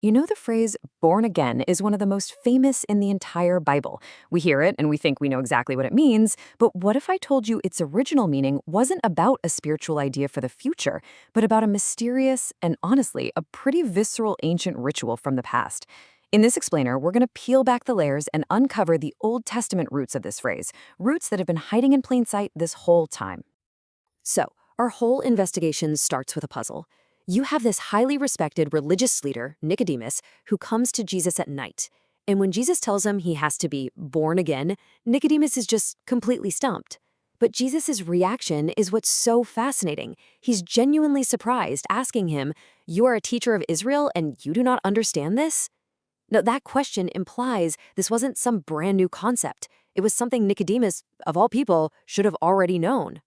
You know, the phrase born again is one of the most famous in the entire Bible. We hear it and we think we know exactly what it means, but what if I told you its original meaning wasn't about a spiritual idea for the future, but about a mysterious and honestly, a pretty visceral ancient ritual from the past? In this explainer, we're going to peel back the layers and uncover the Old Testament roots of this phrase, roots that have been hiding in plain sight this whole time. So, our whole investigation starts with a puzzle. You have this highly respected religious leader, Nicodemus, who comes to Jesus at night. And when Jesus tells him he has to be born again, Nicodemus is just completely stumped. But Jesus' reaction is what's so fascinating. He's genuinely surprised, asking him, "You are a teacher of Israel and you do not understand this?" Now, that question implies this wasn't some brand new concept. It was something Nicodemus, of all people, should have already known.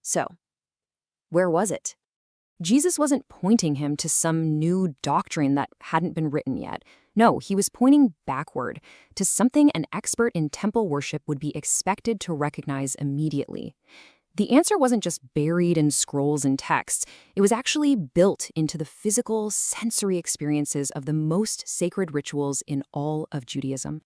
So, where was it? Jesus wasn't pointing him to some new doctrine that hadn't been written yet. No, he was pointing backward to something an expert in temple worship would be expected to recognize immediately. The answer wasn't just buried in scrolls and texts. It was actually built into the physical, sensory experiences of the most sacred rituals in all of Judaism.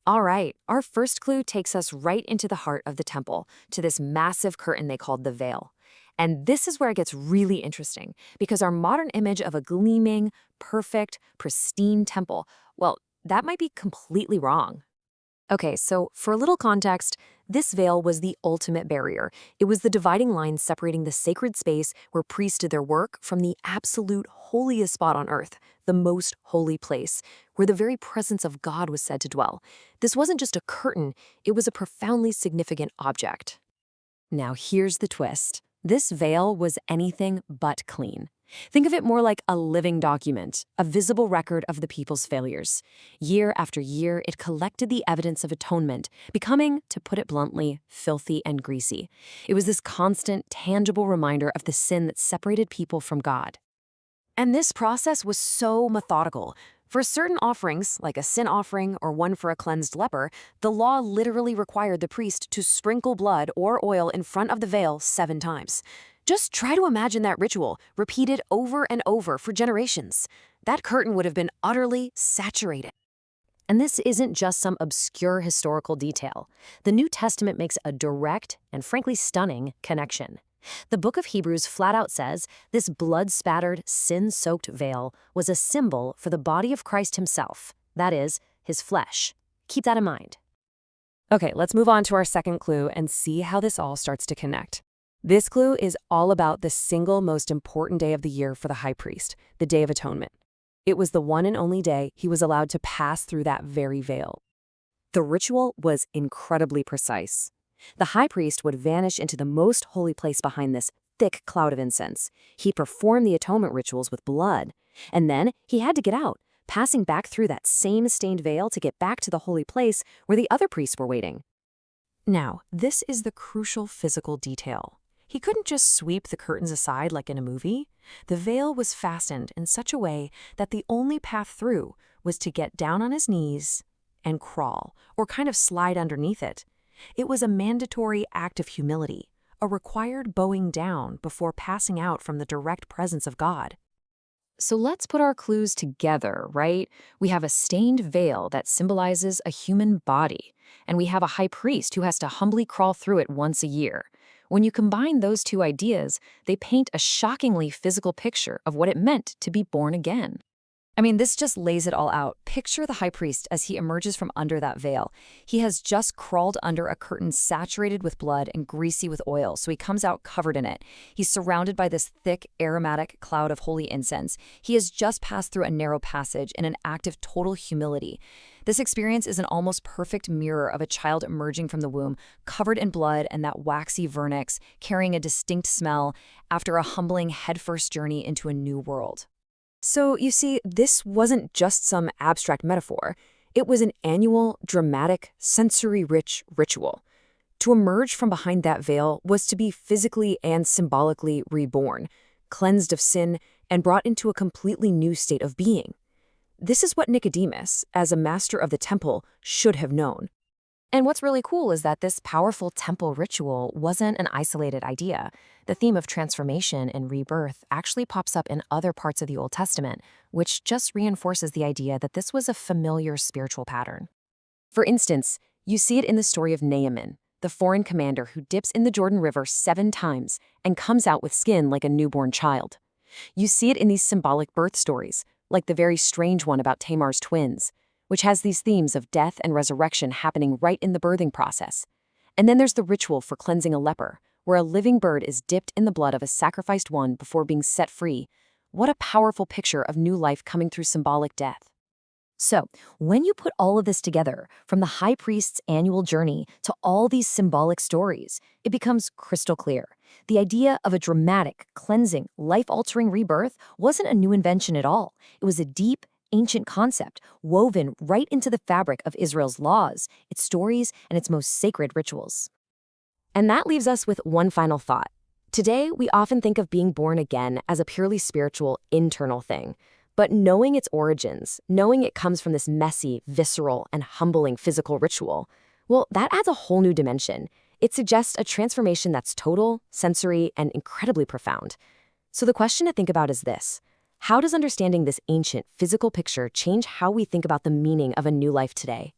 All right, our first clue takes us right into the heart of the temple, to this massive curtain they called the veil. And this is where it gets really interesting, because our modern image of a gleaming, perfect, pristine temple, well, that might be completely wrong. Okay, so for a little context, this veil was the ultimate barrier. It was the dividing line separating the sacred space where priests did their work from the absolute holiest spot on earth, the most holy place, where the very presence of God was said to dwell. This wasn't just a curtain, it was a profoundly significant object. Now here's the twist. This veil was anything but clean. Think of it more like a living document, a visible record of the people's failures. Year after year, it collected the evidence of atonement, becoming, to put it bluntly, filthy and greasy. It was this constant, tangible reminder of the sin that separated people from God. And this process was so methodical. For certain offerings, like a sin offering or one for a cleansed leper, the law literally required the priest to sprinkle blood or oil in front of the veil 7 times. Just try to imagine that ritual, repeated over and over for generations. That curtain would have been utterly saturated. And this isn't just some obscure historical detail. The New Testament makes a direct and frankly stunning connection. The book of Hebrews flat out says this blood-spattered, sin-soaked veil was a symbol for the body of Christ himself, that is, his flesh. Keep that in mind. Okay, let's move on to our second clue and see how this all starts to connect. This clue is all about the single most important day of the year for the high priest, the Day of Atonement. It was the one and only day he was allowed to pass through that very veil. The ritual was incredibly precise. The high priest would vanish into the most holy place behind this thick cloud of incense. He performed the atonement rituals with blood, and then he had to get out, passing back through that same stained veil to get back to the holy place where the other priests were waiting. Now, this is the crucial physical detail. He couldn't just sweep the curtains aside like in a movie. The veil was fastened in such a way that the only path through was to get down on his knees and crawl, or kind of slide underneath it. It was a mandatory act of humility, a required bowing down before passing out from the direct presence of God. So let's put our clues together, right? We have a stained veil that symbolizes a human body, and we have a high priest who has to humbly crawl through it once a year. When you combine those two ideas, they paint a shockingly physical picture of what it meant to be born again. I mean, this just lays it all out. Picture the high priest as he emerges from under that veil. He has just crawled under a curtain saturated with blood and greasy with oil, so he comes out covered in it. He's surrounded by this thick, aromatic cloud of holy incense. He has just passed through a narrow passage in an act of total humility. This experience is an almost perfect mirror of a child emerging from the womb, covered in blood and that waxy vernix, carrying a distinct smell after a humbling headfirst journey into a new world. So, you see, this wasn't just some abstract metaphor. It was an annual, dramatic, sensory-rich ritual. To emerge from behind that veil was to be physically and symbolically reborn, cleansed of sin, and brought into a completely new state of being. This is what Nicodemus, as a master of the temple, should have known. And what's really cool is that this powerful temple ritual wasn't an isolated idea. The theme of transformation and rebirth actually pops up in other parts of the Old Testament, which just reinforces the idea that this was a familiar spiritual pattern. For instance, you see it in the story of Naaman, the foreign commander who dips in the Jordan River 7 times and comes out with skin like a newborn child. You see it in these symbolic birth stories, like the very strange one about Tamar's twins, which has these themes of death and resurrection happening right in the birthing process. And then there's the ritual for cleansing a leper, where a living bird is dipped in the blood of a sacrificed one before being set free. What a powerful picture of new life coming through symbolic death. So, when you put all of this together, from the high priest's annual journey to all these symbolic stories, it becomes crystal clear. The idea of a dramatic, cleansing, life-altering rebirth wasn't a new invention at all. It was a deep, ancient concept woven right into the fabric of Israel's laws, its stories, and its most sacred rituals. And that leaves us with one final thought. Today, we often think of being born again as a purely spiritual, internal thing. But knowing its origins, knowing it comes from this messy, visceral, and humbling physical ritual, well, that adds a whole new dimension. It suggests a transformation that's total, sensory, and incredibly profound. So the question to think about is this: how does understanding this ancient, physical picture change how we think about the meaning of a new life today?